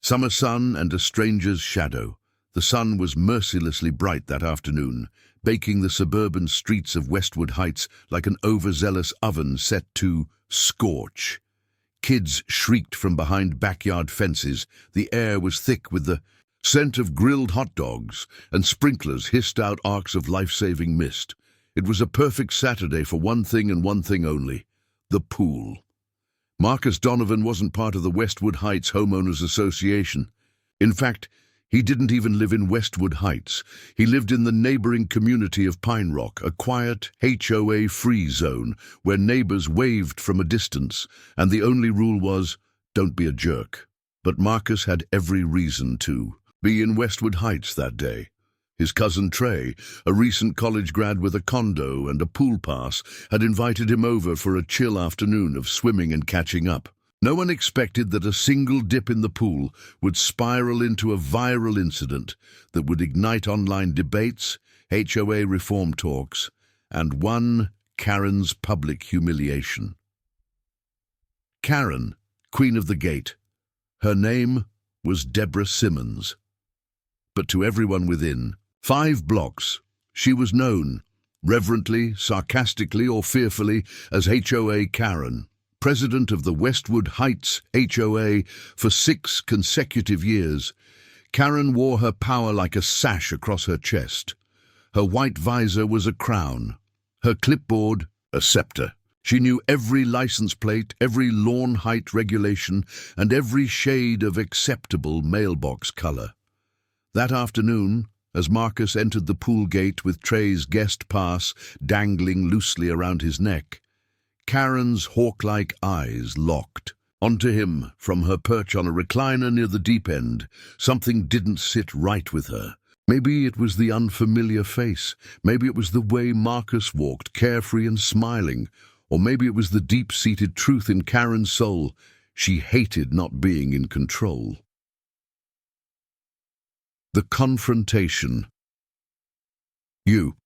Summer sun and a stranger's shadow. The sun was mercilessly bright that afternoon, baking the suburban streets of Westwood Heights like an overzealous oven set to scorch. Kids shrieked from behind backyard fences. The air was thick with the scent of grilled hot dogs, and sprinklers hissed out arcs of life-saving mist. It was a perfect Saturday for one thing and one thing only: the pool. Marcus Donovan wasn't part of the Westwood Heights Homeowners Association. In fact, he didn't even live in Westwood Heights. He lived in the neighboring community of Pine Rock, a quiet HOA-free zone where neighbors waved from a distance, and the only rule was, don't be a jerk. But Marcus had every reason to be in Westwood Heights that day. His cousin Trey, a recent college grad with a condo and a pool pass, had invited him over for a chill afternoon of swimming and catching up. No one expected that a single dip in the pool would spiral into a viral incident that would ignite online debates, HOA reform talks, and one Karen's public humiliation. Karen, Queen of the Gate. Her name was Deborah Simmons. But to everyone within 5 blocks, she was known, reverently, sarcastically, or fearfully, as HOA Karen. President of the Westwood Heights HOA for 6 consecutive years, Karen wore her power like a sash across her chest. Her white visor was a crown, her clipboard a scepter. She knew every license plate, every lawn height regulation, and every shade of acceptable mailbox color. That afternoon, as Marcus entered the pool gate with Trey's guest pass dangling loosely around his neck, Karen's hawk-like eyes locked onto him from her perch on a recliner near the deep end. Something didn't sit right with her. Maybe it was the unfamiliar face. Maybe it was the way Marcus walked, carefree and smiling. Or maybe it was the deep-seated truth in Karen's soul. She hated not being in control. The confrontation. You.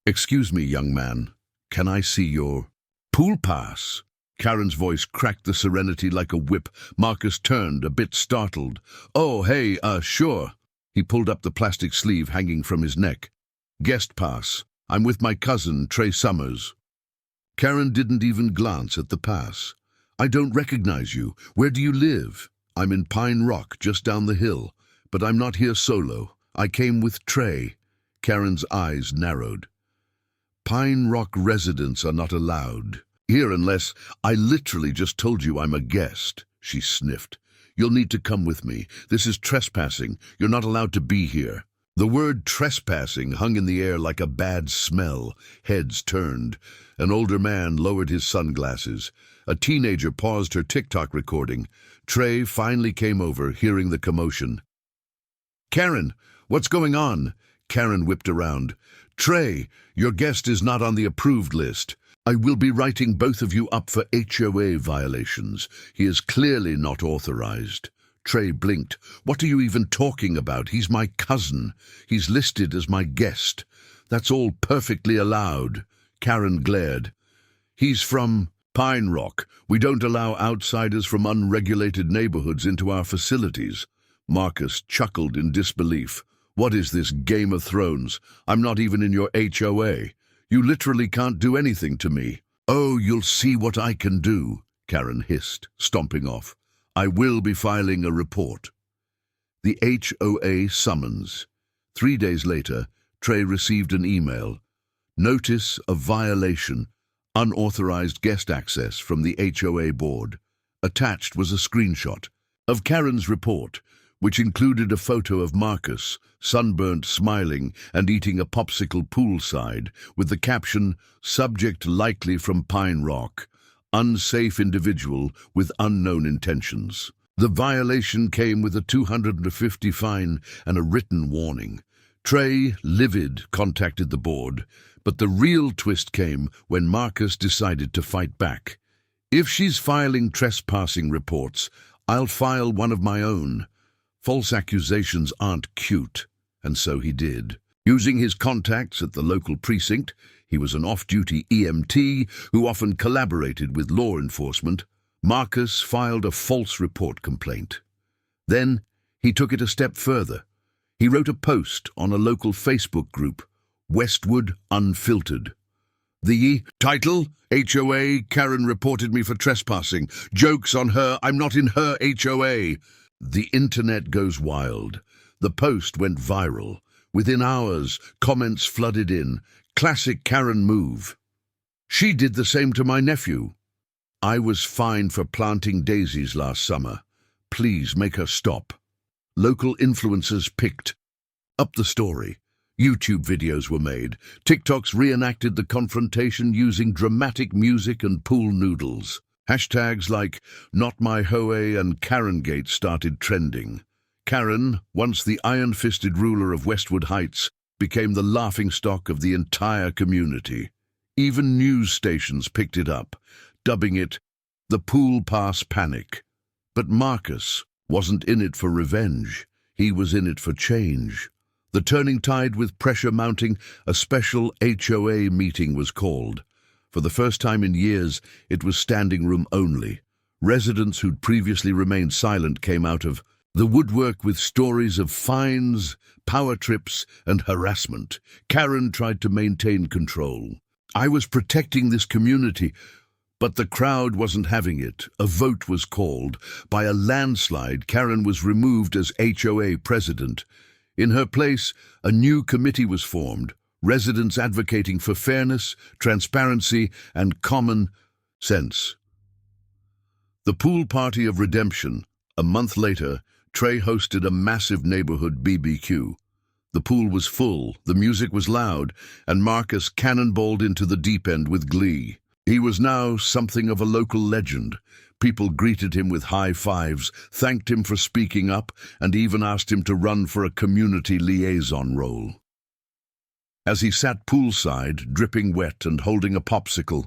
Excuse me, young man. Can I see your pool pass? Karen's voice cracked the serenity like a whip. Marcus turned, a bit startled. Oh, hey, sure. He pulled up the plastic sleeve hanging from his neck. Guest pass. I'm with my cousin, Trey Summers. Karen didn't even glance at the pass. I don't recognize you. Where do you live? I'm in Pine Rock, just down the hill. But I'm not here solo. I came with Trey. Karen's eyes narrowed. Pine Rock residents are not allowed here unless I literally just told you I'm a guest, she sniffed. You'll need to come with me. This is trespassing. You're not allowed to be here. The word trespassing hung in the air like a bad smell. Heads turned. An older man lowered his sunglasses. A teenager paused her TikTok recording. Trey finally came over, hearing the commotion. Karen, what's going on? Karen whipped around. Trey, your guest is not on the approved list. I will be writing both of you up for HOA violations. He is clearly not authorized. Trey blinked. What are you even talking about? He's my cousin. He's listed as my guest. That's all perfectly allowed. Karen glared. He's from Pine Rock. We don't allow outsiders from unregulated neighborhoods into our facilities. Marcus chuckled in disbelief. What is this, Game of Thrones? I'm not even in your HOA. You literally can't do anything to me. Oh, you'll see what I can do, Karen hissed, stomping off. I will be filing a report. The HOA summons. 3 days later, Trey received an email. Notice of violation. Unauthorized guest access from the HOA board. Attached was a screenshot of Karen's report, which included a photo of Marcus, sunburnt, smiling, and eating a popsicle poolside, with the caption, "Subject likely from Pine Rock, unsafe individual with unknown intentions." The violation came with a $250 fine and a written warning. Trey, livid, contacted the board, but the real twist came when Marcus decided to fight back. If she's filing trespassing reports, I'll file one of my own. False accusations aren't cute, and so he did. Using his contacts at the local precinct, he was an off-duty EMT who often collaborated with law enforcement. Marcus filed a false report complaint. Then he took it a step further. He wrote a post on a local Facebook group, Westwood Unfiltered. The title, HOA, Karen reported me for trespassing. Jokes on her, I'm not in her HOA. The internet goes wild. The post went viral. Within hours, comments flooded in. Classic Karen move. She did the same to my nephew. I was fined for planting daisies last summer. Please make her stop. Local influencers picked up the story. YouTube videos were made. TikToks reenacted the confrontation using dramatic music and pool noodles. Hashtags like Not My HOA and Karengate started trending. Karen, once the iron-fisted ruler of Westwood Heights, became the laughingstock of the entire community. Even news stations picked it up, dubbing it the Pool Pass Panic. But Marcus wasn't in it for revenge. He was in it for change. The turning tide with pressure mounting, a special HOA meeting was called. For the first time in years, it was standing room only. Residents who'd previously remained silent came out of the woodwork with stories of fines, power trips, and harassment. Karen tried to maintain control. I was protecting this community, but the crowd wasn't having it. A vote was called. By a landslide, Karen was removed as HOA president. In her place, a new committee was formed, residents advocating for fairness, transparency, and common sense. The pool party of redemption. A month later, Trey hosted a massive neighborhood BBQ. The pool was full, the music was loud, and Marcus cannonballed into the deep end with glee. He was now something of a local legend. People greeted him with high fives, thanked him for speaking up, and even asked him to run for a community liaison role. As he sat poolside, dripping wet and holding a popsicle,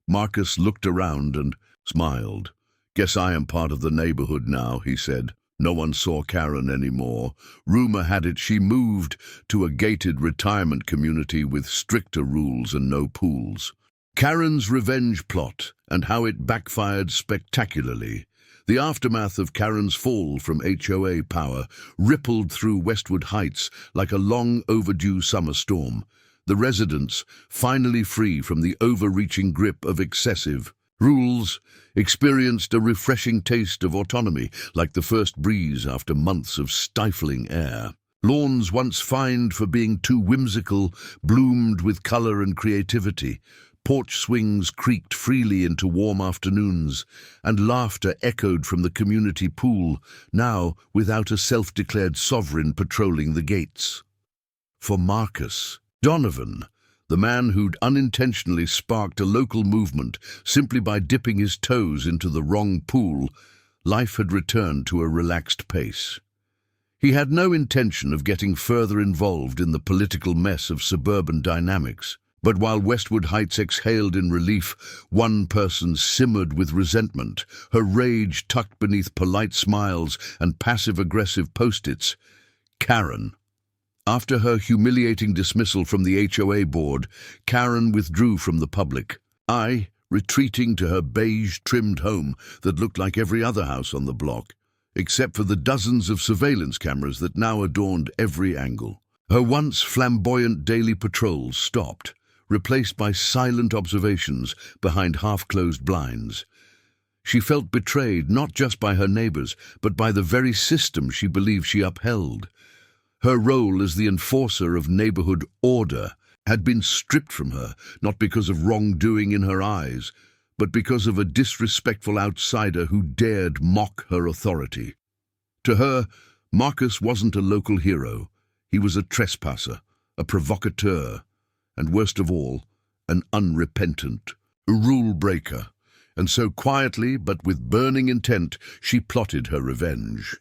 Marcus looked around and smiled. "Guess I am part of the neighborhood now," he said. No one saw Karen anymore. Rumor had it she moved to a gated retirement community with stricter rules and no pools. Karen's revenge plot and how it backfired spectacularly. The aftermath of Karen's fall from HOA power rippled through Westwood Heights like a long overdue summer storm. The residents, finally free from the overreaching grip of excessive rules, experienced a refreshing taste of autonomy, like the first breeze after months of stifling air. Lawns once fined for being too whimsical bloomed with color and creativity. Porch swings creaked freely into warm afternoons, and laughter echoed from the community pool, now without a self-declared sovereign patrolling the gates. For Marcus, Donovan, the man who'd unintentionally sparked a local movement simply by dipping his toes into the wrong pool, life had returned to a relaxed pace. He had no intention of getting further involved in the political mess of suburban dynamics. But while Westwood Heights exhaled in relief, one person simmered with resentment, her rage tucked beneath polite smiles and passive-aggressive post-its. Karen. After her humiliating dismissal from the HOA board, Karen withdrew from the public. Retreating to her beige-trimmed home that looked like every other house on the block, except for the dozens of surveillance cameras that now adorned every angle. Her once flamboyant daily patrols stopped, replaced by silent observations behind half-closed blinds. She felt betrayed not just by her neighbors, but by the very system she believed she upheld. Her role as the enforcer of neighborhood order had been stripped from her, not because of wrongdoing in her eyes, but because of a disrespectful outsider who dared mock her authority. To her, Marcus wasn't a local hero. He was a trespasser, a provocateur, and worst of all, an unrepentant rule breaker. And so quietly, but with burning intent, she plotted her revenge.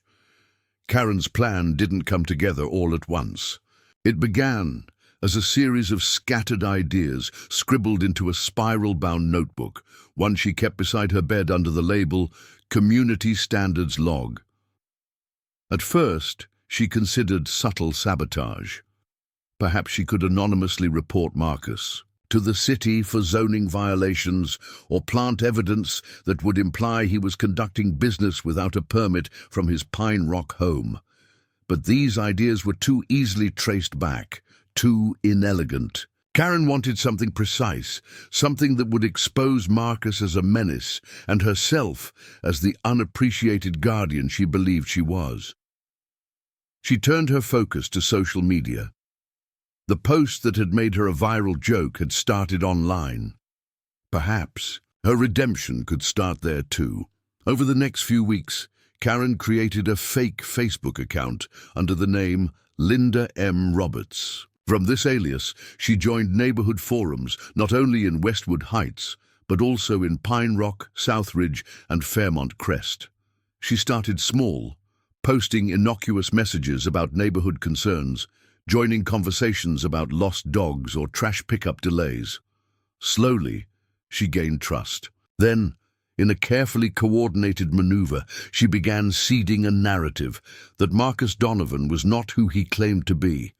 Karen's plan didn't come together all at once. It began as a series of scattered ideas scribbled into a spiral-bound notebook, one she kept beside her bed under the label Community Standards Log. At first, she considered subtle sabotage. Perhaps she could anonymously report Marcus, to the city for zoning violations or plant evidence that would imply he was conducting business without a permit from his Pine Rock home. But these ideas were too easily traced back, too inelegant. Karen wanted something precise, something that would expose Marcus as a menace and herself as the unappreciated guardian she believed she was. She turned her focus to social media. The post that had made her a viral joke had started online. Perhaps her redemption could start there too. Over the next few weeks, Karen created a fake Facebook account under the name Linda M. Roberts. From this alias, she joined neighborhood forums not only in Westwood Heights, but also in Pine Rock, Southridge, and Fairmont Crest. She started small, posting innocuous messages about neighborhood concerns, joining conversations about lost dogs or trash pickup delays. Slowly, she gained trust. Then, in a carefully coordinated maneuver, she began seeding a narrative that Marcus Donovan was not who he claimed to be.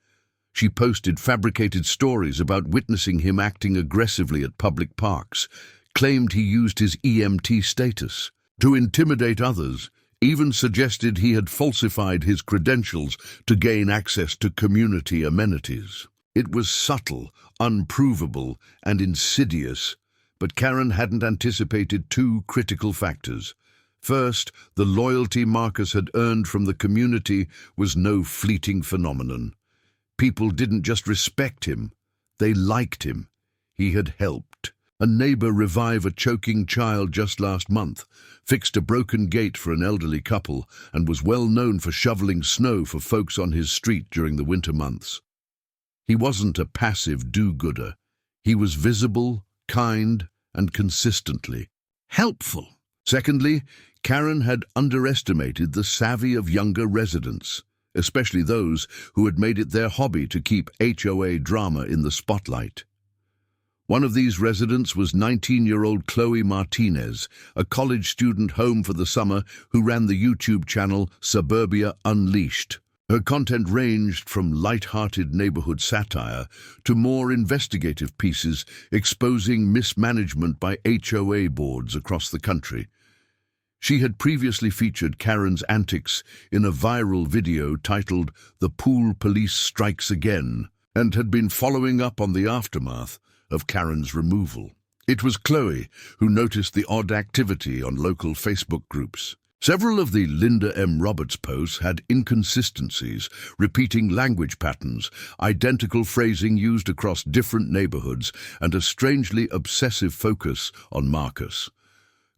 She posted fabricated stories about witnessing him acting aggressively at public parks, claimed he used his EMT status to intimidate others, even suggested he had falsified his credentials to gain access to community amenities. It was subtle, unprovable, and insidious, but Karen hadn't anticipated two critical factors. First, the loyalty Marcus had earned from the community was no fleeting phenomenon. People didn't just respect him, they liked him. He had helped. A neighbor revive a choking child just last month, fixed a broken gate for an elderly couple, and was well known for shoveling snow for folks on his street during the winter months. He wasn't a passive do-gooder. He was visible, kind, and consistently helpful. Secondly, Karen had underestimated the savvy of younger residents, especially those who had made it their hobby to keep HOA drama in the spotlight. One of these residents was 19-year-old Chloe Martinez, a college student home for the summer who ran the YouTube channel Suburbia Unleashed. Her content ranged from light-hearted neighborhood satire to more investigative pieces exposing mismanagement by HOA boards across the country. She had previously featured Karen's antics in a viral video titled "The Pool Police Strikes Again," and had been following up on the aftermath of Karen's removal. It was Chloe who noticed the odd activity on local Facebook groups. Several of the Linda M. Roberts posts had inconsistencies, repeating language patterns, identical phrasing used across different neighborhoods, and a strangely obsessive focus on Marcus.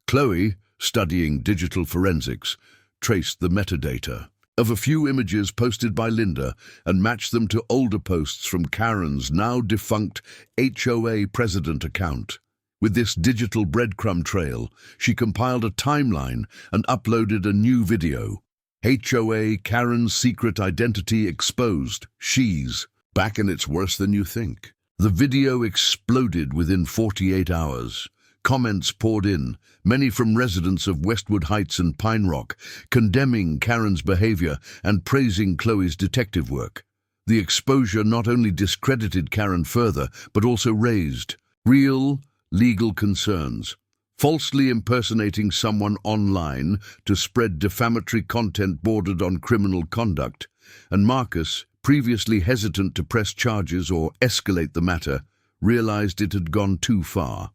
Chloe, studying digital forensics, traced the metadata of a few images posted by Linda and matched them to older posts from Karen's now-defunct HOA president account. With this digital breadcrumb trail, she compiled a timeline and uploaded a new video. HOA Karen's secret identity exposed. She's back and it's worse than you think. The video exploded within 48 hours. Comments poured in, many from residents of Westwood Heights and Pine Rock, condemning Karen's behavior and praising Chloe's detective work. The exposure not only discredited Karen further, but also raised real, legal concerns. Falsely impersonating someone online to spread defamatory content bordered on criminal conduct, and Marcus, previously hesitant to press charges or escalate the matter, realized it had gone too far.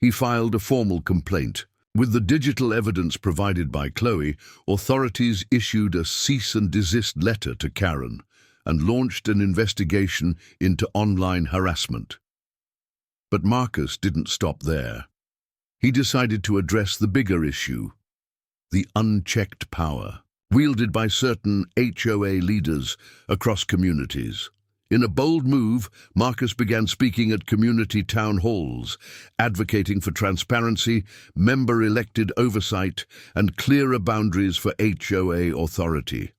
He filed a formal complaint. With the digital evidence provided by Chloe, authorities issued a cease and desist letter to Karen and launched an investigation into online harassment. But Marcus didn't stop there. He decided to address the bigger issue, the unchecked power wielded by certain HOA leaders across communities. In a bold move, Marcus began speaking at community town halls, advocating for transparency, member-elected oversight, and clearer boundaries for HOA authority.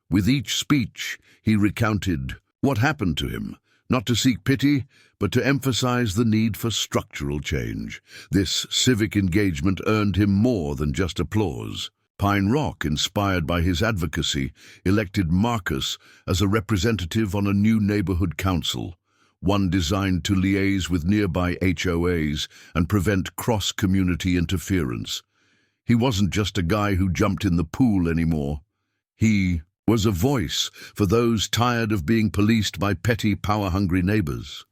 With each speech, he recounted what happened to him, not to seek pity, but to emphasize the need for structural change. This civic engagement earned him more than just applause. Pine Rock, inspired by his advocacy, elected Marcus as a representative on a new neighborhood council, one designed to liaise with nearby HOAs and prevent cross-community interference. He wasn't just a guy who jumped in the pool anymore. He was a voice for those tired of being policed by petty, power-hungry neighbors.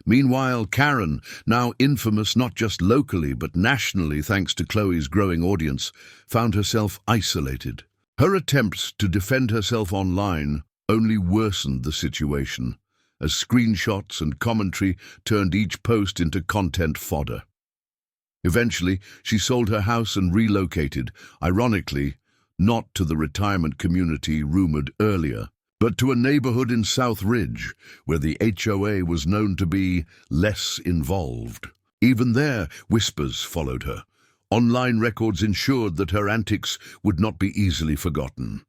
Meanwhile, Karen, now infamous not just locally but nationally thanks to Chloe's growing audience, found herself isolated. Her attempts to defend herself online only worsened the situation, as screenshots and commentary turned each post into content fodder. Eventually, she sold her house and relocated, ironically, not to the retirement community rumored earlier, but to a neighborhood in South Ridge, where the HOA was known to be less involved. Even there, whispers followed her. Online records ensured that her antics would not be easily forgotten.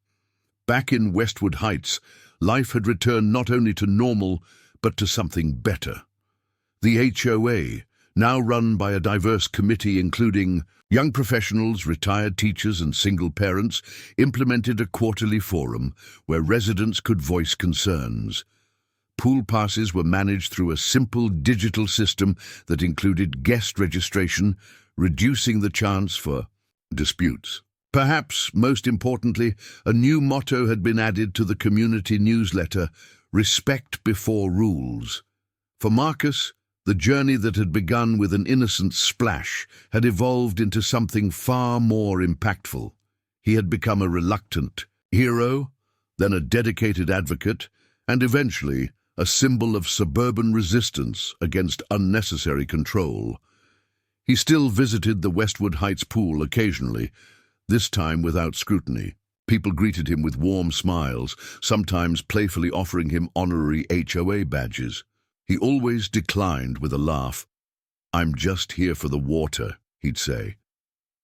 Back in Westwood Heights, life had returned not only to normal, but to something better. The HOA, now run by a diverse committee including young professionals, retired teachers, and single parents, implemented a quarterly forum where residents could voice concerns. Pool passes were managed through a simple digital system that included guest registration, reducing the chance for disputes. Perhaps most importantly, a new motto had been added to the community newsletter: respect before rules. For Marcus, the journey that had begun with an innocent splash had evolved into something far more impactful. He had become a reluctant hero, then a dedicated advocate, and eventually a symbol of suburban resistance against unnecessary control. He still visited the Westwood Heights pool occasionally, this time without scrutiny. People greeted him with warm smiles, sometimes playfully offering him honorary HOA badges. He always declined with a laugh. "I'm just here for the water," he'd say.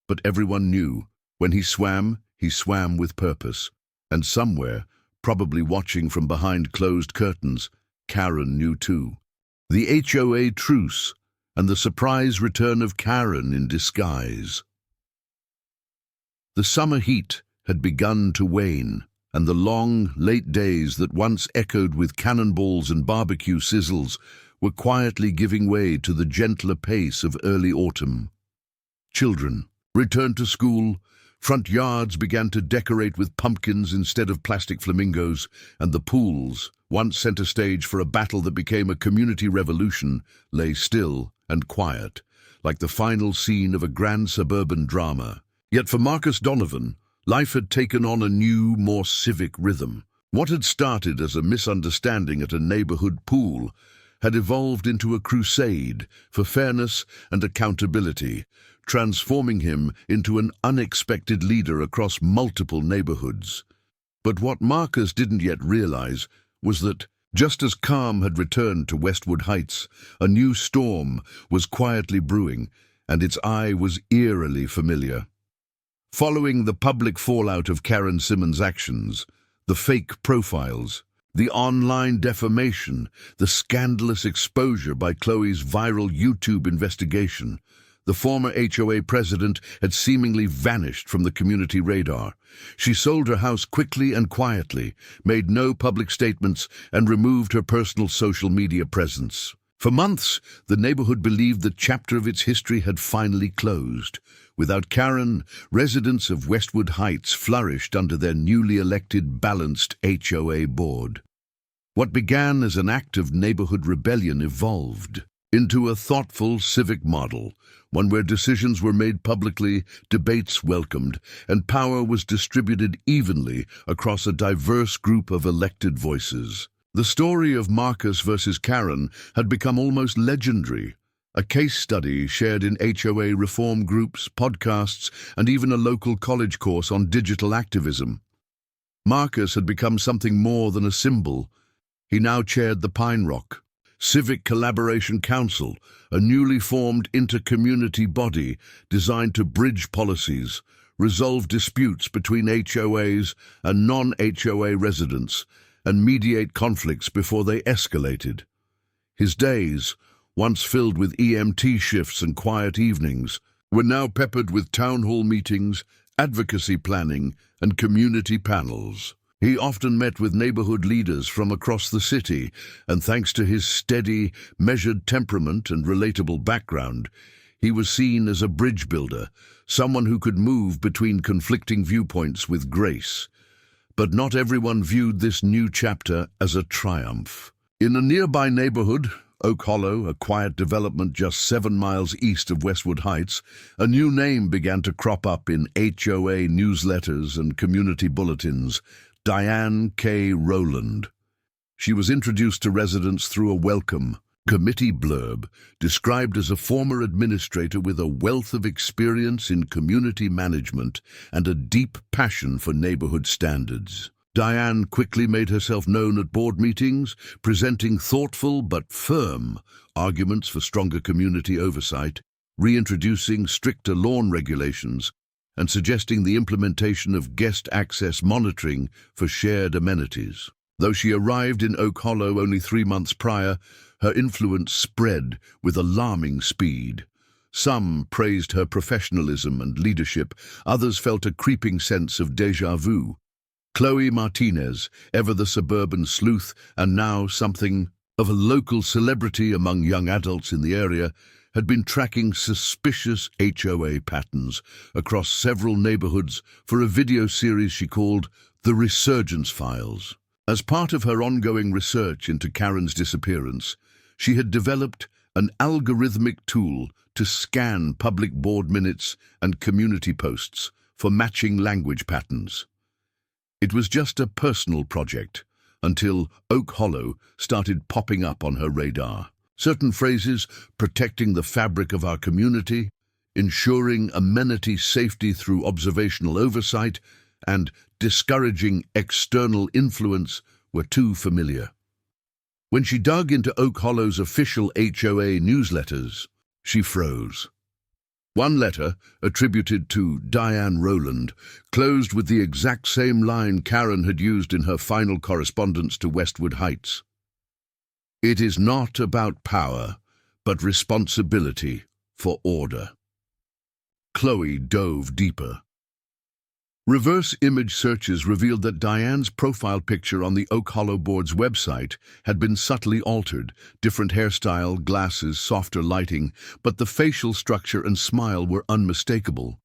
But everyone knew, when he swam with purpose. And somewhere, probably watching from behind closed curtains, Karen knew too. The HOA truce, and the surprise return of Karen in disguise. The summer heat had begun to wane, and the long, late days that once echoed with cannonballs and barbecue sizzles were quietly giving way to the gentler pace of early autumn. Children returned to school, front yards began to decorate with pumpkins instead of plastic flamingos, and the pools, once center stage for a battle that became a community revolution, lay still and quiet, like the final scene of a grand suburban drama. Yet for Marcus Donovan, life had taken on a new, more civic rhythm. What had started as a misunderstanding at a neighborhood pool had evolved into a crusade for fairness and accountability, transforming him into an unexpected leader across multiple neighborhoods. But what Marcus didn't yet realize was that, just as calm had returned to Westwood Heights, a new storm was quietly brewing, and its eye was eerily familiar. Following the public fallout of Karen Simmons' actions, the fake profiles, the online defamation, the scandalous exposure by Chloe's viral YouTube investigation, the former HOA president had seemingly vanished from the community radar. She sold her house quickly and quietly, made no public statements, and removed her personal social media presence. For months, the neighborhood believed the chapter of its history had finally closed. Without Karen, residents of Westwood Heights flourished under their newly elected balanced HOA board. What began as an act of neighborhood rebellion evolved into a thoughtful civic model, one where decisions were made publicly, debates welcomed, and power was distributed evenly across a diverse group of elected voices. The story of Marcus versus Karen had become almost legendary, a case study shared in HOA reform groups, podcasts, and even a local college course on digital activism. Marcus had become something more than a symbol. He now chaired the Pine Rock Civic Collaboration Council, a newly formed inter-community body designed to bridge policies, resolve disputes between HOAs and non-HOA residents, and mediate conflicts before they escalated. His days, once filled with EMT shifts and quiet evenings, were now peppered with town hall meetings, advocacy planning, and community panels. He often met with neighborhood leaders from across the city, and thanks to his steady, measured temperament and relatable background, he was seen as a bridge builder, someone who could move between conflicting viewpoints with grace. But not everyone viewed this new chapter as a triumph. In a nearby neighborhood, Oak Hollow, a quiet development just 7 miles east of Westwood Heights, a new name began to crop up in HOA newsletters and community bulletins: Diane K. Rowland. She was introduced to residents through a welcome committee blurb, described as a former administrator with a wealth of experience in community management and a deep passion for neighborhood standards. Diane quickly made herself known at board meetings, presenting thoughtful but firm arguments for stronger community oversight, reintroducing stricter lawn regulations, and suggesting the implementation of guest access monitoring for shared amenities. Though she arrived in Oak Hollow only 3 months prior, her influence spread with alarming speed. Some praised her professionalism and leadership, others felt a creeping sense of déjà vu. Chloe Martinez, ever the suburban sleuth and now something of a local celebrity among young adults in the area, had been tracking suspicious HOA patterns across several neighborhoods for a video series she called The Resurgence Files. As part of her ongoing research into Karen's disappearance, she had developed an algorithmic tool to scan public board minutes and community posts for matching language patterns. It was just a personal project until Oak Hollow started popping up on her radar. Certain phrases: protecting the fabric of our community, ensuring amenity safety through observational oversight, and discouraging external influence were too familiar. When she dug into Oak Hollow's official HOA newsletters, she froze. One letter, attributed to Diane Rowland, closed with the exact same line Karen had used in her final correspondence to Westwood Heights. "It is not about power, but responsibility for order." Chloe dove deeper. Reverse image searches revealed that Diane's profile picture on the Oak Hollow Board's website had been subtly altered, different hairstyle, glasses, softer lighting, but the facial structure and smile were unmistakable.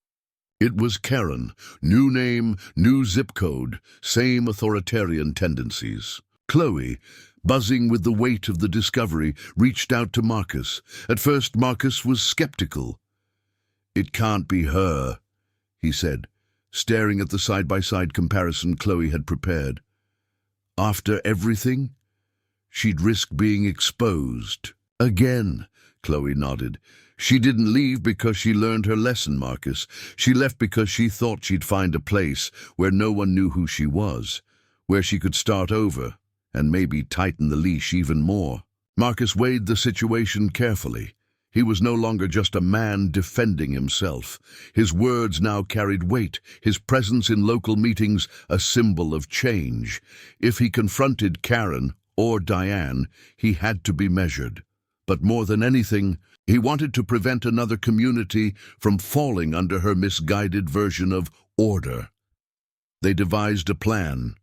It was Karen, new name, new zip code, same authoritarian tendencies. Chloe, buzzing with the weight of the discovery, reached out to Marcus. At first, Marcus was skeptical. "It can't be her," he said, staring at the side-by-side comparison Chloe had prepared. After everything, she'd risk being exposed. "Again," Chloe nodded. "She didn't leave because she learned her lesson, Marcus. She left because she thought she'd find a place where no one knew who she was, where she could start over and maybe tighten the leash even more." Marcus weighed the situation carefully. He was no longer just a man defending himself. His words now carried weight, his presence in local meetings a symbol of change. If he confronted Karen or Diane, he had to be measured. But more than anything, he wanted to prevent another community from falling under her misguided version of order. They devised a plan,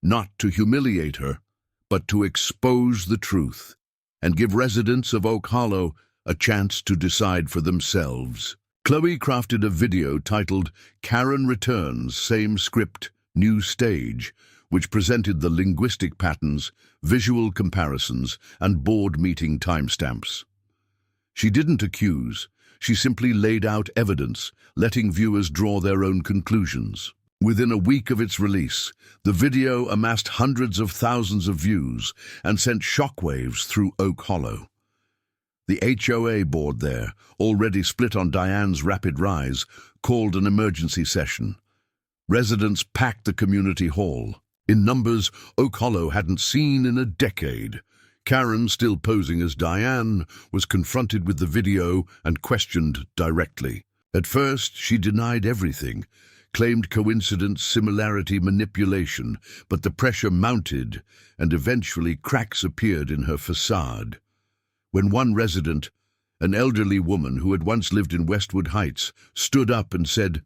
not to humiliate her, but to expose the truth and give residents of Oak Hollow a chance to decide for themselves. Chloe crafted a video titled "Karen Returns, Same Script, New Stage," which presented the linguistic patterns, visual comparisons, and board meeting timestamps. She didn't accuse, she simply laid out evidence, letting viewers draw their own conclusions. Within a week of its release, the video amassed hundreds of thousands of views and sent shockwaves through Oak Hollow. The HOA board there, already split on Diane's rapid rise, called an emergency session. Residents packed the community hall. In numbers Oak Hollow hadn't seen in a decade. Karen, still posing as Diane, was confronted with the video and questioned directly. At first, she denied everything, claimed coincidence, similarity, manipulation, but the pressure mounted, and eventually cracks appeared in her facade. When one resident, an elderly woman who had once lived in Westwood Heights, stood up and said,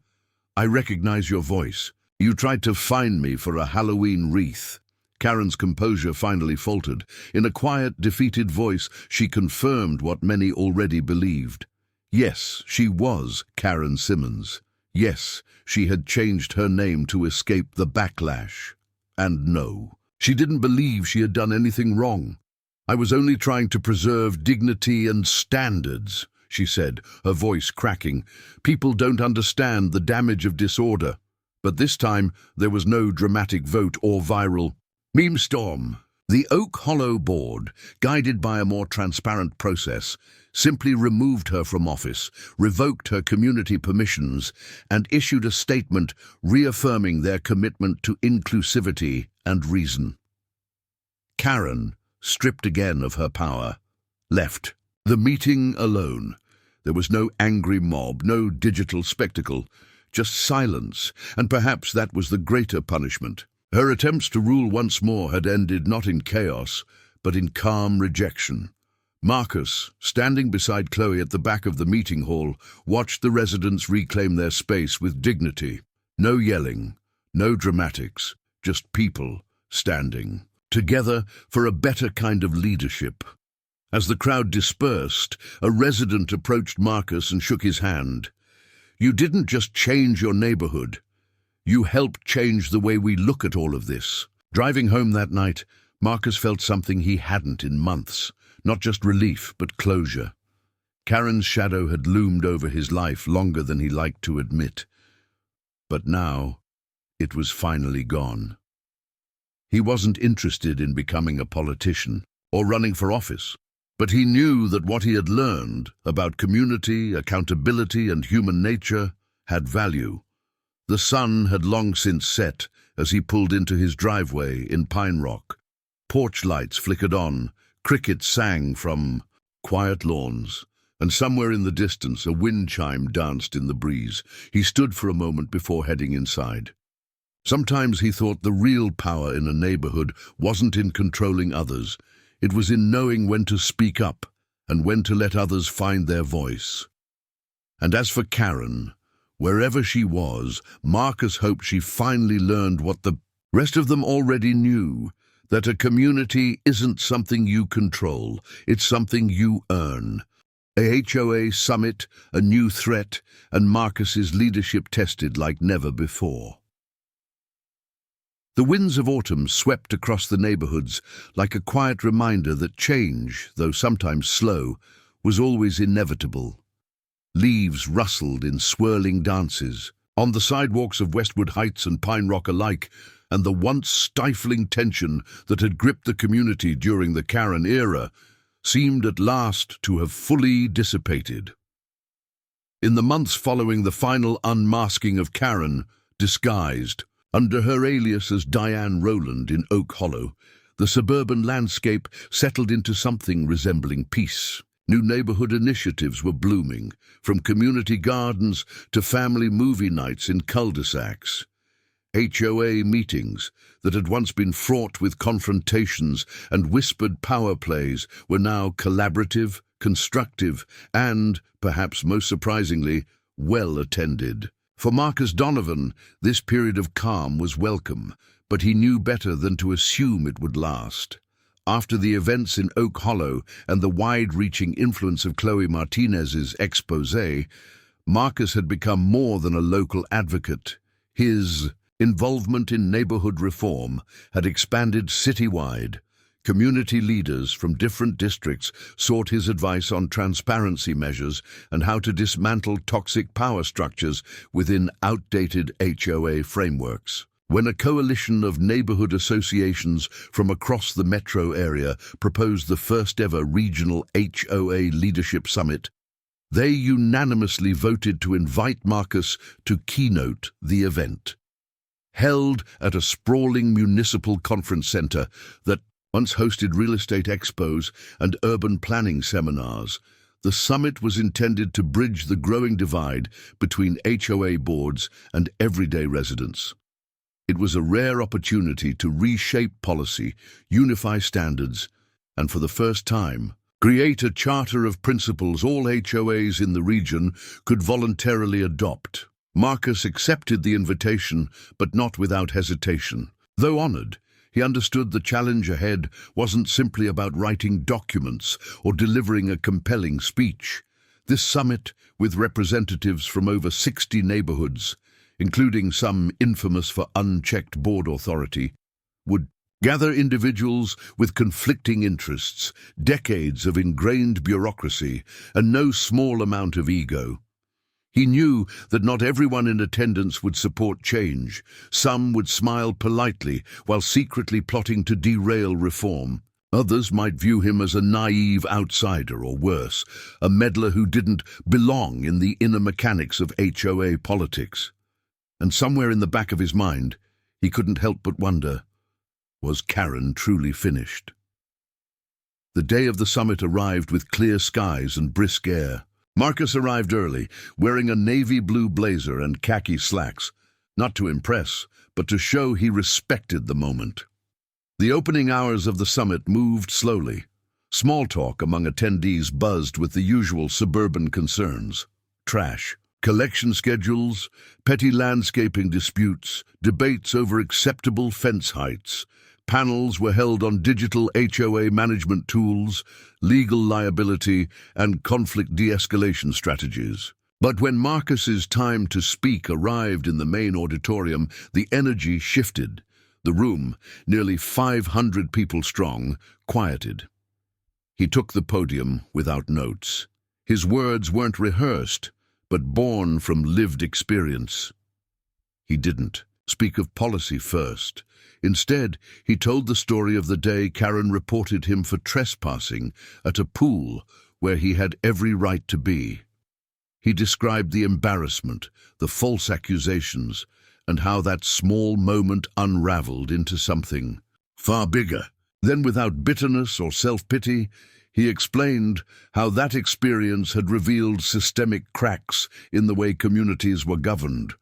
"I recognize your voice. You tried to fine me for a Halloween wreath. Karen's composure finally faltered. In a quiet, defeated voice, she confirmed what many already believed. Yes, she was Karen Simmons. Yes, she had changed her name to escape the backlash. And no, she didn't believe she had done anything wrong. I was only trying to preserve dignity and standards, she said, her voice cracking. People don't understand the damage of disorder. But this time, there was no dramatic vote or viral meme storm. The Oak Hollow board, guided by a more transparent process, simply removed her from office, revoked her community permissions, and issued a statement reaffirming their commitment to inclusivity and reason. Karen, stripped again of her power, left the meeting alone. There was no angry mob, no digital spectacle, just silence, and perhaps that was the greater punishment. Her attempts to rule once more had ended not in chaos, but in calm rejection. Marcus, standing beside Chloe at the back of the meeting hall, watched the residents reclaim their space with dignity. No yelling, no dramatics, just people standing together for a better kind of leadership. As the crowd dispersed, a resident approached Marcus and shook his hand. You didn't just change your neighborhood. You helped change the way we look at all of this. Driving home that night, Marcus felt something he hadn't in months. Not just relief, but closure. Karen's shadow had loomed over his life longer than he liked to admit. But now, it was finally gone. He wasn't interested in becoming a politician or running for office. But he knew that what he had learned about community, accountability, and human nature had value. The sun had long since set as he pulled into his driveway in Pine Rock. Porch lights flickered on, crickets sang from quiet lawns, and somewhere in the distance a wind chime danced in the breeze. He stood for a moment before heading inside. Sometimes he thought the real power in a neighborhood wasn't in controlling others. It was in knowing when to speak up and when to let others find their voice. And as for Karen, wherever she was, Marcus hoped she finally learned what the rest of them already knew, that a community isn't something you control, it's something you earn. A HOA summit, a new threat, and Marcus's leadership tested like never before. The winds of autumn swept across the neighborhoods like a quiet reminder that change, though sometimes slow, was always inevitable. Leaves rustled in swirling dances on the sidewalks of Westwood Heights and Pine Rock alike, and the once stifling tension that had gripped the community during the Karen era seemed at last to have fully dissipated. In the months following the final unmasking of Karen, disguised under her alias as Diane Rowland in Oak Hollow, the suburban landscape settled into something resembling peace. New neighborhood initiatives were blooming, from community gardens to family movie nights in cul-de-sacs. HOA meetings that had once been fraught with confrontations and whispered power plays were now collaborative, constructive, and, perhaps most surprisingly, well attended. For Marcus Donovan, this period of calm was welcome, but he knew better than to assume it would last. After the events in Oak Hollow and the wide-reaching influence of Chloe Martinez's exposé, Marcus had become more than a local advocate. His involvement in neighborhood reform had expanded citywide. Community leaders from different districts sought his advice on transparency measures and how to dismantle toxic power structures within outdated HOA frameworks. When a coalition of neighborhood associations from across the metro area proposed the first-ever regional HOA leadership summit, they unanimously voted to invite Marcus to keynote the event. Held at a sprawling municipal conference center that once hosted real estate expos and urban planning seminars, the summit was intended to bridge the growing divide between HOA boards and everyday residents. It was a rare opportunity to reshape policy, unify standards, and for the first time, create a charter of principles all HOAs in the region could voluntarily adopt. Marcus accepted the invitation, but not without hesitation. Though honored, he understood the challenge ahead wasn't simply about writing documents or delivering a compelling speech. This summit, with representatives from over 60 neighborhoods, including some infamous for unchecked board authority, would gather individuals with conflicting interests, decades of ingrained bureaucracy, and no small amount of ego. He knew that not everyone in attendance would support change. Some would smile politely while secretly plotting to derail reform. Others might view him as a naive outsider, or worse, a meddler who didn't belong in the inner mechanics of HOA politics. And somewhere in the back of his mind, he couldn't help but wonder, was Karen truly finished? The day of the summit arrived with clear skies and brisk air. Marcus arrived early, wearing a navy blue blazer and khaki slacks, not to impress, but to show he respected the moment. The opening hours of the summit moved slowly. Small talk among attendees buzzed with the usual suburban concerns: trash, collection schedules, petty landscaping disputes, debates over acceptable fence heights. Panels were held on digital HOA management tools, legal liability, and conflict de-escalation strategies. But when Marcus's time to speak arrived in the main auditorium, the energy shifted. The room, nearly 500 people strong, quieted. He took the podium without notes. His words weren't rehearsed, but born from lived experience. He didn't speak of policy first. Instead, he told the story of the day Karen reported him for trespassing at a pool where he had every right to be. He described the embarrassment, the false accusations, and how that small moment unraveled into something far bigger. Then, without bitterness or self-pity, he explained how that experience had revealed systemic cracks in the way communities were governed,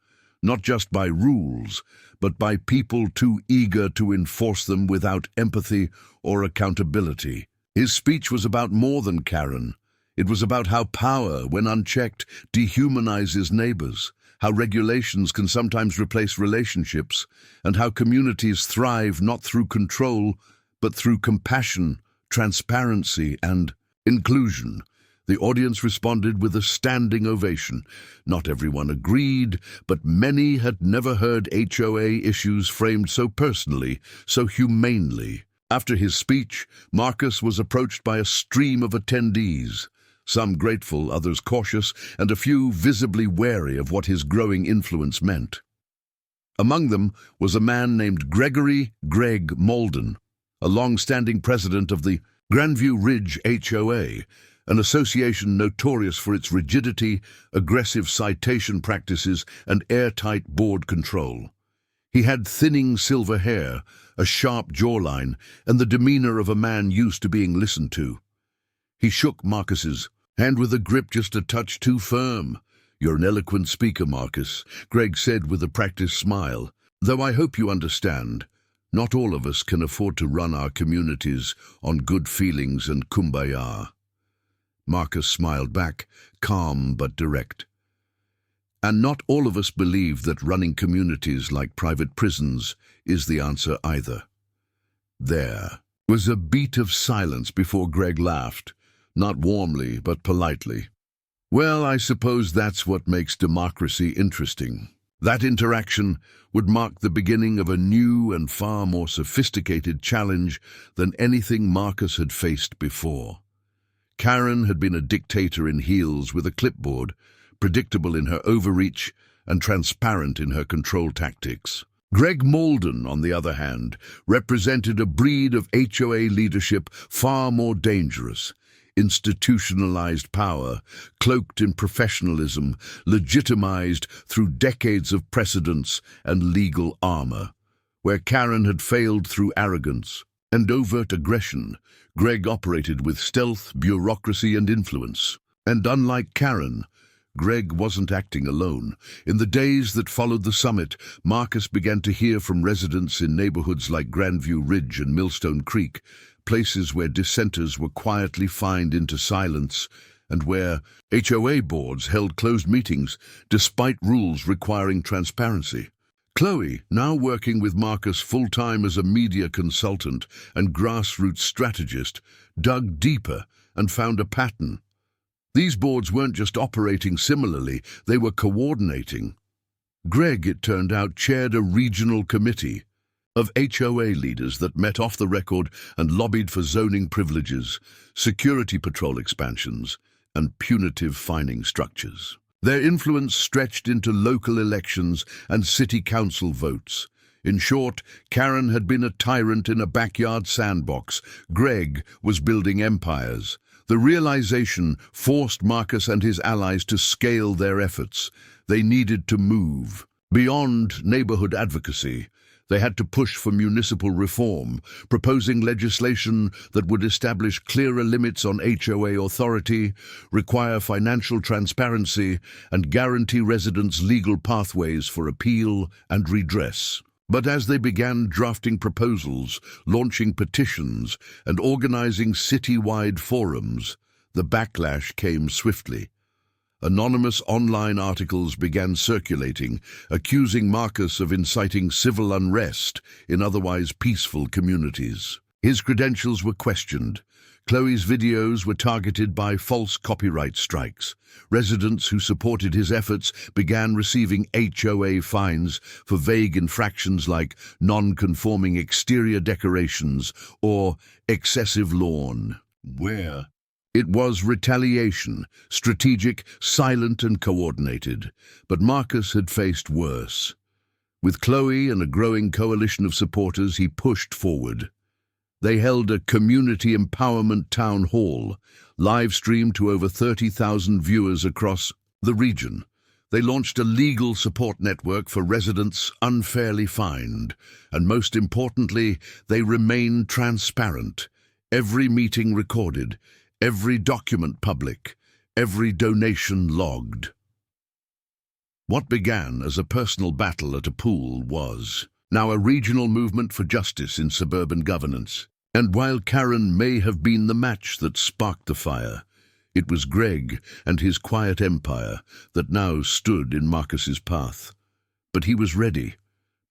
not just by rules, but by people too eager to enforce them without empathy or accountability. His speech was about more than Karen. It was about how power, when unchecked, dehumanizes neighbors, how regulations can sometimes replace relationships, and how communities thrive not through control, but through compassion, transparency, and inclusion. The audience responded with a standing ovation. Not everyone agreed, but many had never heard HOA issues framed so personally, so humanely. After his speech, Marcus was approached by a stream of attendees, some grateful, others cautious, and a few visibly wary of what his growing influence meant. Among them was a man named Greg Malden, a long-standing president of the Grandview Ridge HOA, an association notorious for its rigidity, aggressive citation practices, and airtight board control. He had thinning silver hair, a sharp jawline, and the demeanor of a man used to being listened to. He shook Marcus's hand with a grip just a touch too firm. "You're an eloquent speaker, Marcus," Greg said with a practiced smile. "Though I hope you understand, not all of us can afford to run our communities on good feelings and kumbaya." Marcus smiled back, calm but direct. "And not all of us believe that running communities like private prisons is the answer either." There was a beat of silence before Greg laughed, not warmly but politely. "Well, I suppose that's what makes democracy interesting." That interaction would mark the beginning of a new and far more sophisticated challenge than anything Marcus had faced before. Karen had been a dictator in heels with a clipboard, predictable in her overreach and transparent in her control tactics. Greg Malden, on the other hand, represented a breed of HOA leadership far more dangerous: institutionalized power, cloaked in professionalism, legitimized through decades of precedents and legal armor. Where Karen had failed through arrogance and overt aggression, Greg operated with stealth, bureaucracy, and influence. And unlike Karen, Greg wasn't acting alone. In the days that followed the summit, Marcus began to hear from residents in neighborhoods like Grandview Ridge and Millstone Creek, places where dissenters were quietly fined into silence and where HOA boards held closed meetings despite rules requiring transparency. Chloe, now working with Marcus full-time as a media consultant and grassroots strategist, dug deeper and found a pattern. These boards weren't just operating similarly, they were coordinating. Greg, it turned out, chaired a regional committee of HOA leaders that met off the record and lobbied for zoning privileges, security patrol expansions, and punitive fining structures. Their influence stretched into local elections and city council votes. In short, Karen had been a tyrant in a backyard sandbox. Greg was building empires. The realization forced Marcus and his allies to scale their efforts. They needed to move beyond neighborhood advocacy. They had to push for municipal reform, proposing legislation that would establish clearer limits on HOA authority, require financial transparency, and guarantee residents legal pathways for appeal and redress. But as they began drafting proposals, launching petitions, and organizing city-wide forums, the backlash came swiftly. Anonymous online articles began circulating, accusing Marcus of inciting civil unrest in otherwise peaceful communities. His credentials were questioned. Chloe's videos were targeted by false copyright strikes. Residents who supported his efforts began receiving HOA fines for vague infractions like non-conforming exterior decorations or excessive lawn. Where? It was retaliation, strategic, silent and coordinated. But Marcus had faced worse. With Chloe and a growing coalition of supporters, he pushed forward. They held a community empowerment town hall, live-streamed to over 30,000 viewers across the region. They launched a legal support network for residents unfairly fined. And most importantly, they remained transparent. Every meeting recorded, every document public, every donation logged. What began as a personal battle at a pool was now a regional movement for justice in suburban governance. And while Karen may have been the match that sparked the fire, it was Greg and his quiet empire that now stood in Marcus's path. But he was ready,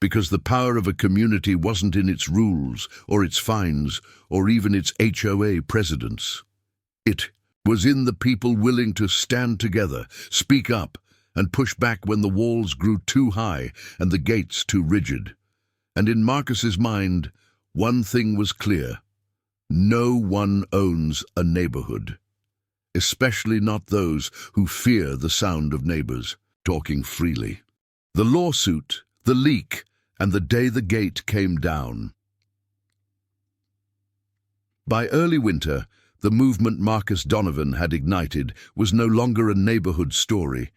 because the power of a community wasn't in its rules or its fines or even its HOA presidents. It was in the people willing to stand together, speak up, and push back when the walls grew too high and the gates too rigid. And in Marcus's mind, one thing was clear: no one owns a neighborhood, especially not those who fear the sound of neighbors talking freely. The lawsuit, the leak, and the day the gate came down. By early winter, the movement Marcus Donovan had ignited was no longer a neighborhood story.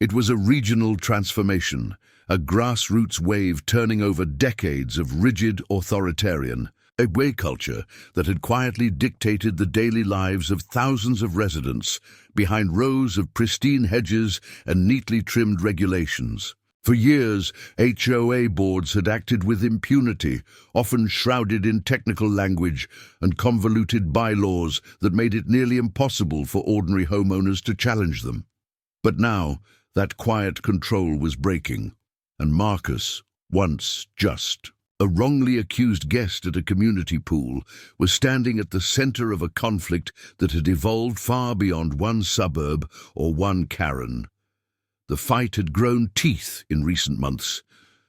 It was a regional transformation, a grassroots wave turning over decades of rigid authoritarian, a way culture that had quietly dictated the daily lives of thousands of residents behind rows of pristine hedges and neatly trimmed regulations. For years, HOA boards had acted with impunity, often shrouded in technical language and convoluted bylaws that made it nearly impossible for ordinary homeowners to challenge them. But now, that quiet control was breaking, and Marcus, once just a wrongly accused guest at a community pool, was standing at the center of a conflict that had evolved far beyond one suburb or one Karen. The fight had grown teeth in recent months,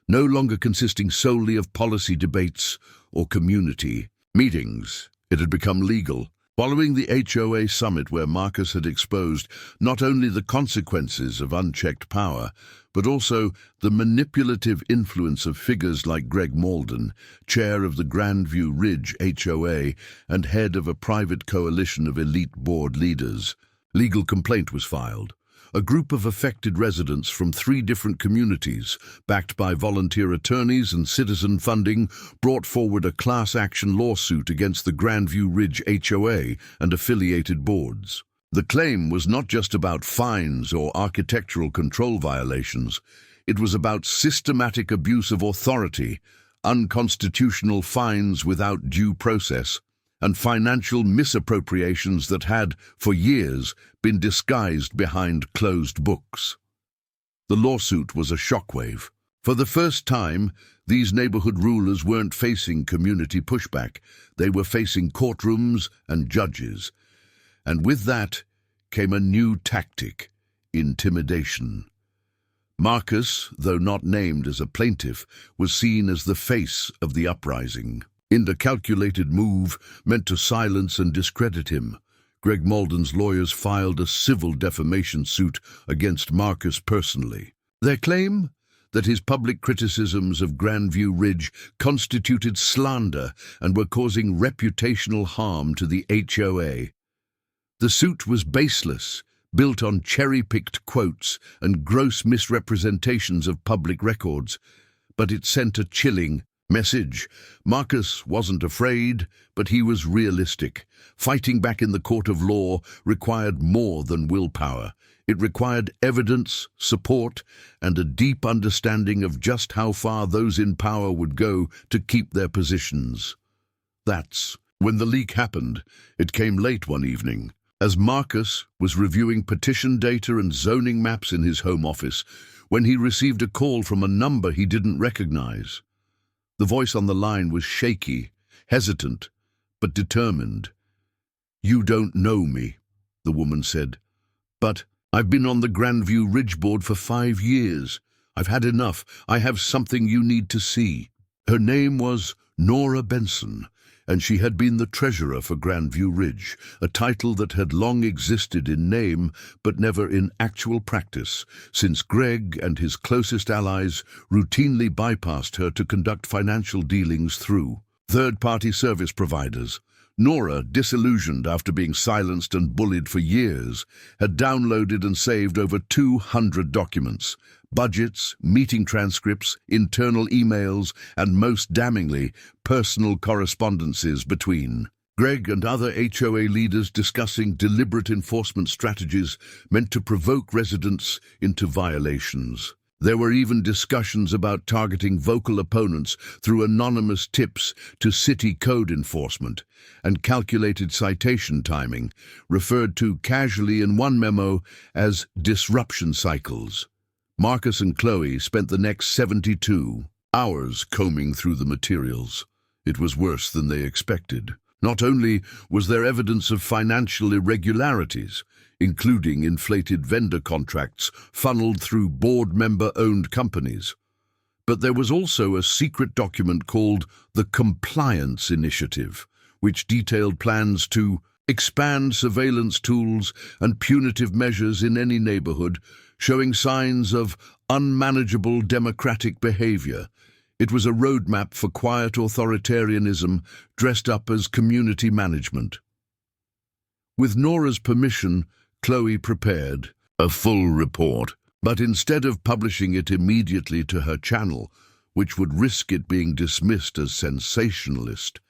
no longer consisting solely of policy debates or community meetings. It had become legal. Following the HOA summit, where Marcus had exposed not only the consequences of unchecked power, but also the manipulative influence of figures like Greg Malden, chair of the Grandview Ridge HOA and head of a private coalition of elite board leaders, legal complaint was filed. A group of affected residents from 3 different communities, backed by volunteer attorneys and citizen funding, brought forward a class action lawsuit against the Grandview Ridge HOA and affiliated boards. The claim was not just about fines or architectural control violations. It was about systematic abuse of authority, unconstitutional fines without due process, and financial misappropriations that had, for years, been disguised behind closed books. The lawsuit was a shockwave. For the first time, these neighborhood rulers weren't facing community pushback. They were facing courtrooms and judges. And with that came a new tactic: intimidation. Marcus, though not named as a plaintiff, was seen as the face of the uprising. In a calculated move meant to silence and discredit him, Greg Malden's lawyers filed a civil defamation suit against Marcus personally. Their claim? That his public criticisms of Grandview Ridge constituted slander and were causing reputational harm to the HOA. The suit was baseless, built on cherry-picked quotes and gross misrepresentations of public records, but it sent a chilling message. Marcus wasn't afraid, but he was realistic. Fighting back in the court of law required more than willpower. It required evidence, support, and a deep understanding of just how far those in power would go to keep their positions. That's when the leak happened. It came late one evening, as Marcus was reviewing petition data and zoning maps in his home office, when he received a call from a number he didn't recognize. The voice on the line was shaky, hesitant, but determined. "You don't know me," the woman said, "but I've been on the Grandview Ridge board for 5 years. I've had enough. I have something you need to see." Her name was Nora Benson, and she had been the treasurer for Grandview Ridge, a title that had long existed in name but never in actual practice, since Greg and his closest allies routinely bypassed her to conduct financial dealings through third-party service providers. Nora, disillusioned after being silenced and bullied for years, had downloaded and saved over 200 documents, budgets, meeting transcripts, internal emails, and most damningly, personal correspondences between Greg and other HOA leaders discussing deliberate enforcement strategies meant to provoke residents into violations. There were even discussions about targeting vocal opponents through anonymous tips to city code enforcement, and calculated citation timing, referred to casually in one memo as disruption cycles. Marcus and Chloe spent the next 72 hours combing through the materials. It was worse than they expected. Not only was there evidence of financial irregularities, including inflated vendor contracts funneled through board member-owned companies, but there was also a secret document called the Compliance Initiative, which detailed plans to expand surveillance tools and punitive measures in any neighborhood, showing signs of unmanageable democratic behavior. It was a roadmap for quiet authoritarianism dressed up as community management. With Nora's permission, Chloe prepared a full report, but instead of publishing it immediately to her channel, which would risk it being dismissed as sensationalist,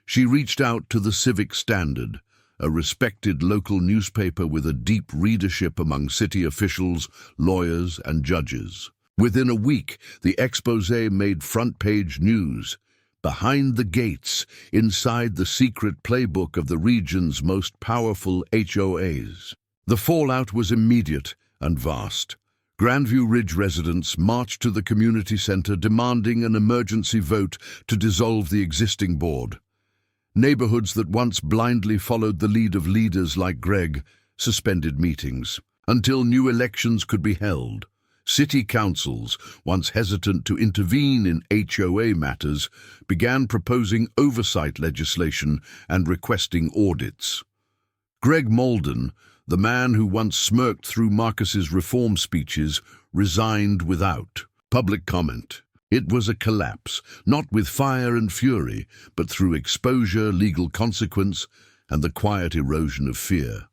she reached out to the Civic Standard, a respected local newspaper with a deep readership among city officials, lawyers, and judges. Within a week, the exposé made front-page news. Behind the gates, inside the secret playbook of the region's most powerful HOAs. The fallout was immediate and vast. Grandview Ridge residents marched to the community center demanding an emergency vote to dissolve the existing board. Neighborhoods that once blindly followed the lead of leaders like Greg suspended meetings until new elections could be held. City councils, once hesitant to intervene in HOA matters, began proposing oversight legislation and requesting audits. Greg Malden, the man who once smirked through Marcus's reform speeches, resigned without public comment. It was a collapse, not with fire and fury, but through exposure, legal consequence, and the quiet erosion of fear.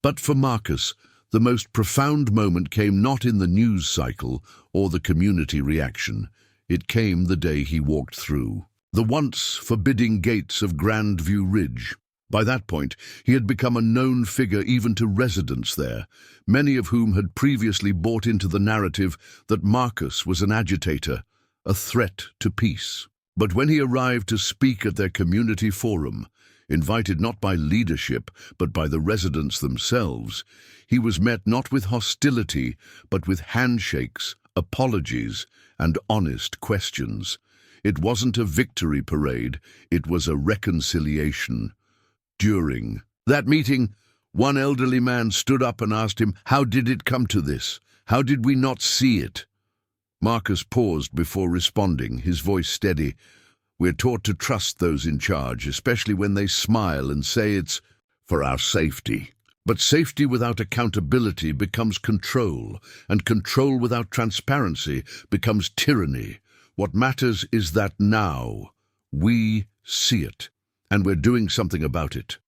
But for Marcus, the most profound moment came not in the news cycle or the community reaction. It came the day he walked through the once forbidding gates of Grandview Ridge. By that point, he had become a known figure even to residents there, many of whom had previously bought into the narrative that Marcus was an agitator, a threat to peace. But when he arrived to speak at their community forum, invited not by leadership but by the residents themselves, he was met not with hostility but with handshakes, apologies, and honest questions. It wasn't a victory parade, it was a reconciliation. During that meeting, one elderly man stood up and asked him, "How did it come to this? How did we not see it?" Marcus paused before responding, his voice steady. "We're taught to trust those in charge, especially when they smile and say it's for our safety. But safety without accountability becomes control, and control without transparency becomes tyranny. What matters is that now we see it, and we're doing something about it."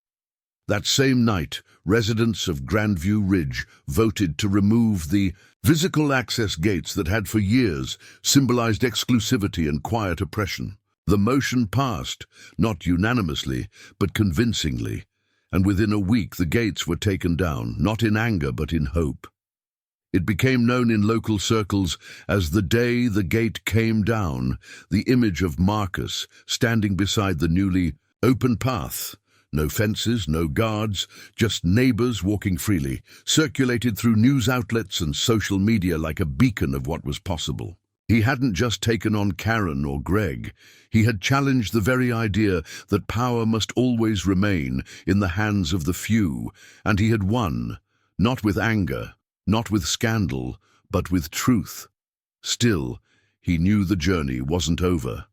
That same night, residents of Grandview Ridge voted to remove the physical access gates that had for years symbolized exclusivity and quiet oppression. The motion passed, not unanimously, but convincingly, and within a week the gates were taken down, not in anger but in hope. It became known in local circles as the day the gate came down, the image of Marcus standing beside the newly open path. No fences, no guards, just neighbors walking freely, circulated through news outlets and social media like a beacon of what was possible. He hadn't just taken on Karen or Greg. He had challenged the very idea that power must always remain in the hands of the few, and he had won, not with anger, not with scandal, but with truth. Still, he knew the journey wasn't over.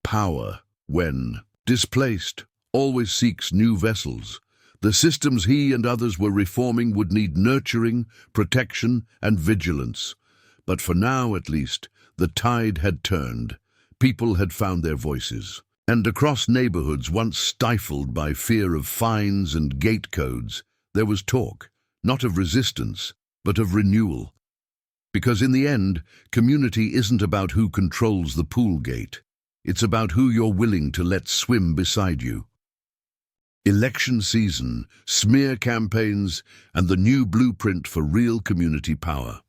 Power, when displaced, always seeks new vessels. The systems he and others were reforming would need nurturing, protection, and vigilance. But for now, at least, the tide had turned. People had found their voices. And across neighborhoods once stifled by fear of fines and gate codes, there was talk, not of resistance, but of renewal. Because in the end, community isn't about who controls the pool gate. It's about who you're willing to let swim beside you. Election season, smear campaigns, and the new blueprint for real community power.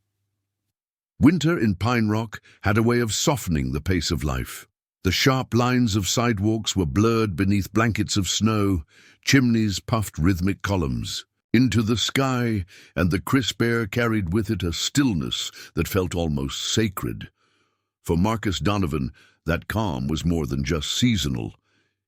Winter in Pine Rock had a way of softening the pace of life. The sharp lines of sidewalks were blurred beneath blankets of snow, chimneys puffed rhythmic columns into the sky, and the crisp air carried with it a stillness that felt almost sacred. For Marcus Donovan, that calm was more than just seasonal.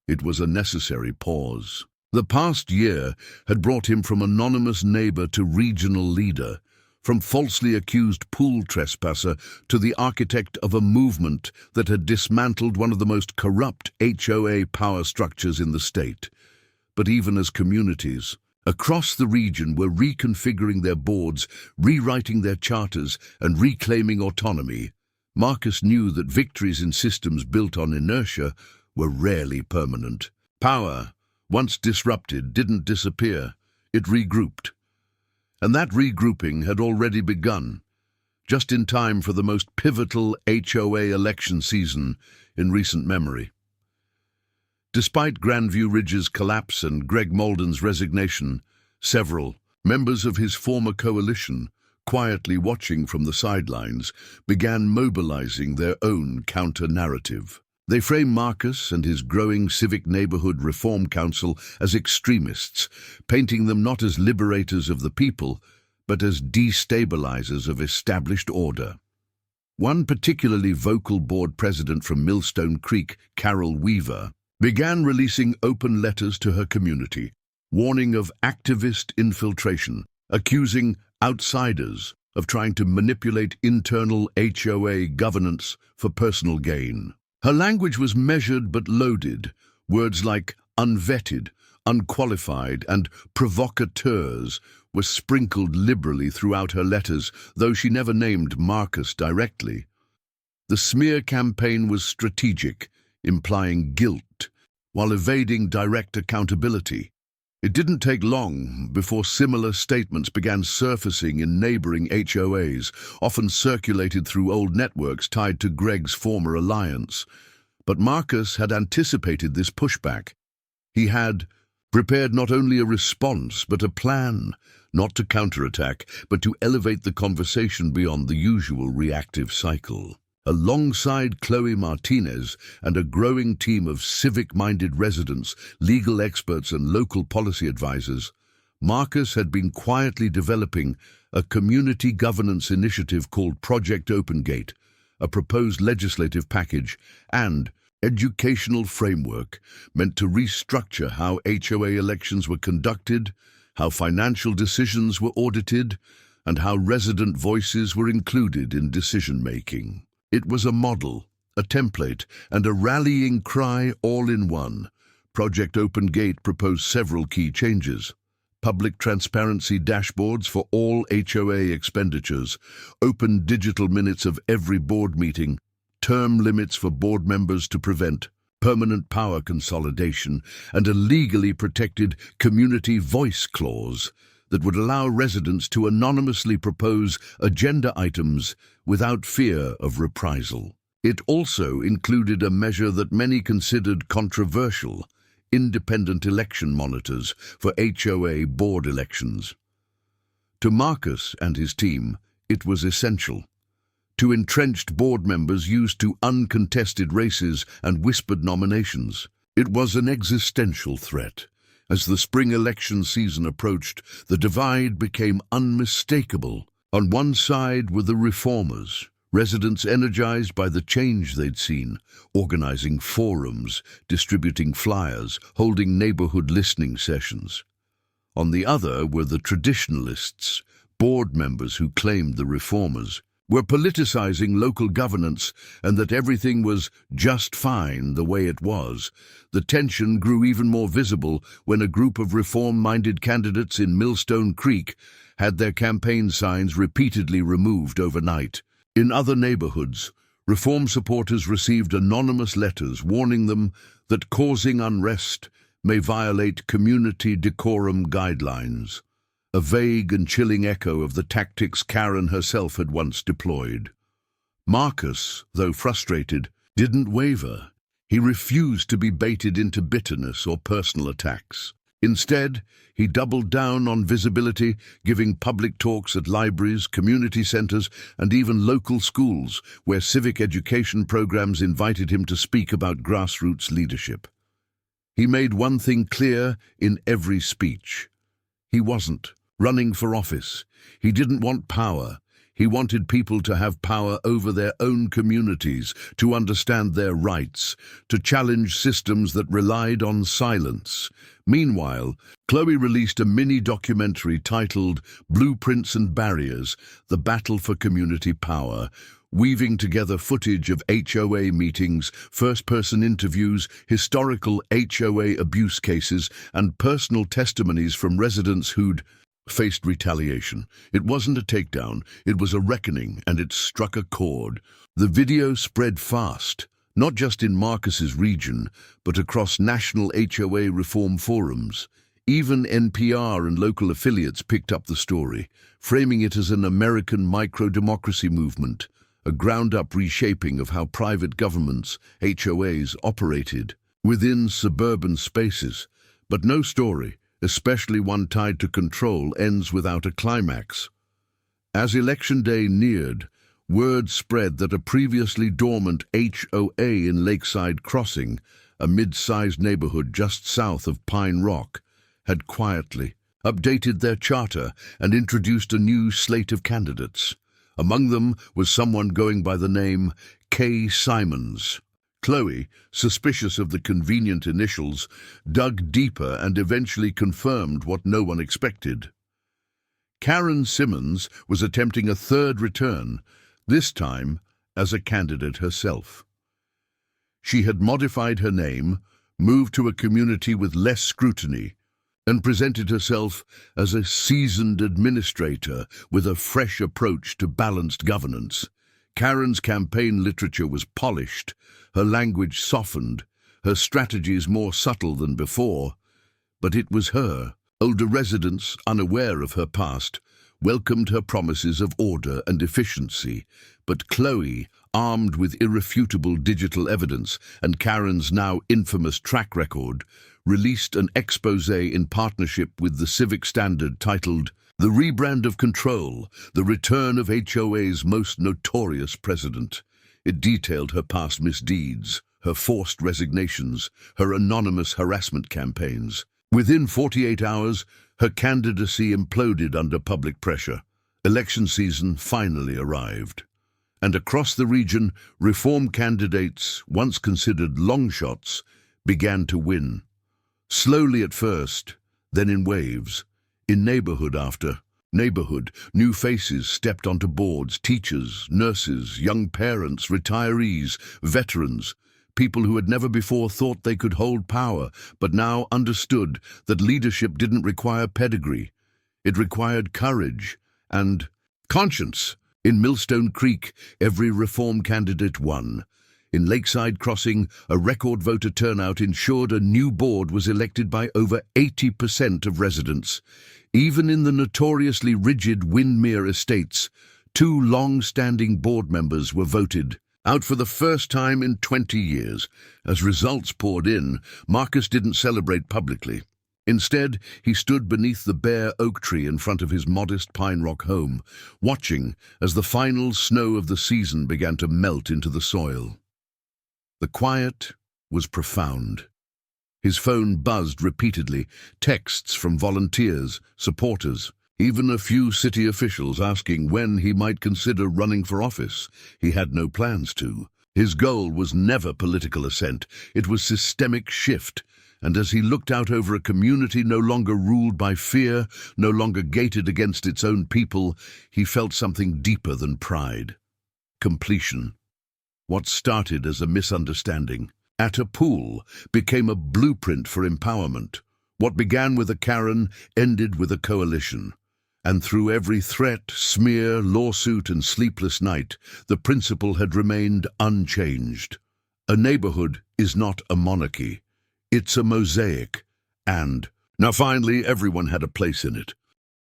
It was a necessary pause. The past year had brought him from anonymous neighbor to regional leader, from falsely accused pool trespasser to the architect of a movement that had dismantled one of the most corrupt HOA power structures in the state. But even as communities across the region were reconfiguring their boards, rewriting their charters, and reclaiming autonomy, Marcus knew that victories in systems built on inertia were rarely permanent. Power, once disrupted, didn't disappear. It regrouped. And that regrouping had already begun, just in time for the most pivotal HOA election season in recent memory. Despite Grandview Ridge's collapse and Greg Malden's resignation, several members of his former coalition, quietly watching from the sidelines, began mobilizing their own counter-narrative. They framed Marcus and his growing Civic Neighborhood Reform Council as extremists, painting them not as liberators of the people, but as destabilizers of established order. One particularly vocal board president from Millstone Creek, Carol Weaver, began releasing open letters to her community, warning of activist infiltration, accusing outsiders of trying to manipulate internal HOA governance for personal gain. Her language was measured but loaded. Words like unvetted, unqualified, and provocateurs were sprinkled liberally throughout her letters, though she never named Marcus directly. The smear campaign was strategic, implying guilt, while evading direct accountability. It didn't take long before similar statements began surfacing in neighboring HOAs, often circulated through old networks tied to Greg's former alliance. But Marcus had anticipated this pushback. He had prepared not only a response, but a plan, not to counterattack, but to elevate the conversation beyond the usual reactive cycle. Alongside Chloe Martinez and a growing team of civic-minded residents, legal experts and local policy advisors, Marcus had been quietly developing a community governance initiative called Project OpenGate, a proposed legislative package and educational framework meant to restructure how HOA elections were conducted, how financial decisions were audited, and how resident voices were included in decision-making. It was a model, a template, and a rallying cry all in one. Project OpenGate proposed several key changes: public transparency dashboards for all HOA expenditures, open digital minutes of every board meeting, term limits for board members to prevent permanent power consolidation, and a legally protected community voice clause that would allow residents to anonymously propose agenda items without fear of reprisal. It also included a measure that many considered controversial: independent election monitors for HOA board elections. To Marcus and his team, it was essential. To entrenched board members used to uncontested races and whispered nominations, it was an existential threat. As the spring election season approached, the divide became unmistakable. On one side were the reformers, residents energized by the change they'd seen, organizing forums, distributing flyers, holding neighborhood listening sessions. On the other were the traditionalists, board members who claimed the reformers were politicizing local governance and that everything was just fine the way it was. The tension grew even more visible when a group of reform-minded candidates in Millstone Creek had their campaign signs repeatedly removed overnight. In other neighborhoods, reform supporters received anonymous letters warning them that causing unrest may violate community decorum guidelines, a vague and chilling echo of the tactics Karen herself had once deployed. Marcus, though frustrated, didn't waver. He refused to be baited into bitterness or personal attacks. Instead, he doubled down on visibility, giving public talks at libraries, community centers, and even local schools, where civic education programs invited him to speak about grassroots leadership. He made one thing clear in every speech: he wasn't running for office. He didn't want power. He wanted people to have power over their own communities, to understand their rights, to challenge systems that relied on silence. Meanwhile, Chloe released a mini-documentary titled Blueprints and Barriers: The Battle for Community Power, weaving together footage of HOA meetings, first-person interviews, historical HOA abuse cases, and personal testimonies from residents who'd faced retaliation. It wasn't a takedown, it was a reckoning, and it struck a chord. The video spread fast, not just in Marcus's region, but across national HOA reform forums. Even NPR and local affiliates picked up the story, framing it as an American micro-democracy movement, a ground-up reshaping of how private governments, HOAs, operated within suburban spaces. But no story, especially one tied to control, ends without a climax. As Election Day neared, word spread that a previously dormant HOA in Lakeside Crossing, a mid-sized neighborhood just south of Pine Rock, had quietly updated their charter and introduced a new slate of candidates. Among them was someone going by the name K. Simmons. Chloe, suspicious of the convenient initials, dug deeper and eventually confirmed what no one expected. Karen Simmons was attempting a third return, this time as a candidate herself. She had modified her name, moved to a community with less scrutiny, and presented herself as a seasoned administrator with a fresh approach to balanced governance. Karen's campaign literature was polished, her language softened, her strategies more subtle than before. But it was her. Older residents, unaware of her past, welcomed her promises of order and efficiency. But Chloe, armed with irrefutable digital evidence and Karen's now infamous track record, released an exposé in partnership with the Civic Standard titled The Rebrand of Control, the Return of HOA's Most Notorious President. It detailed her past misdeeds, her forced resignations, her anonymous harassment campaigns. Within 48 hours, her candidacy imploded under public pressure. Election season finally arrived. And across the region, reform candidates, once considered long shots, began to win. Slowly at first, then in waves. In neighborhood after neighborhood, new faces stepped onto boards: teachers, nurses, young parents, retirees, veterans, people who had never before thought they could hold power, but now understood that leadership didn't require pedigree. It required courage and conscience. In Millstone Creek, every reform candidate won. In Lakeside Crossing, a record voter turnout ensured a new board was elected by over 80% of residents. Even in the notoriously rigid Windmere Estates, 2 long-standing board members were voted out for the first time in 20 years. As results poured in, Marcus didn't celebrate publicly. Instead, he stood beneath the bare oak tree in front of his modest Pine Rock home, watching as the final snow of the season began to melt into the soil. The quiet was profound. His phone buzzed repeatedly, texts from volunteers, supporters, even a few city officials asking when he might consider running for office. He had no plans to. His goal was never political ascent, it was systemic shift. And as he looked out over a community no longer ruled by fear, no longer gated against its own people, he felt something deeper than pride. Completion. What started as a misunderstanding at a pool became a blueprint for empowerment. What began with a Karen ended with a coalition. And through every threat, smear, lawsuit, and sleepless night, the principle had remained unchanged. A neighborhood is not a monarchy. It's a mosaic. And now finally, everyone had a place in it.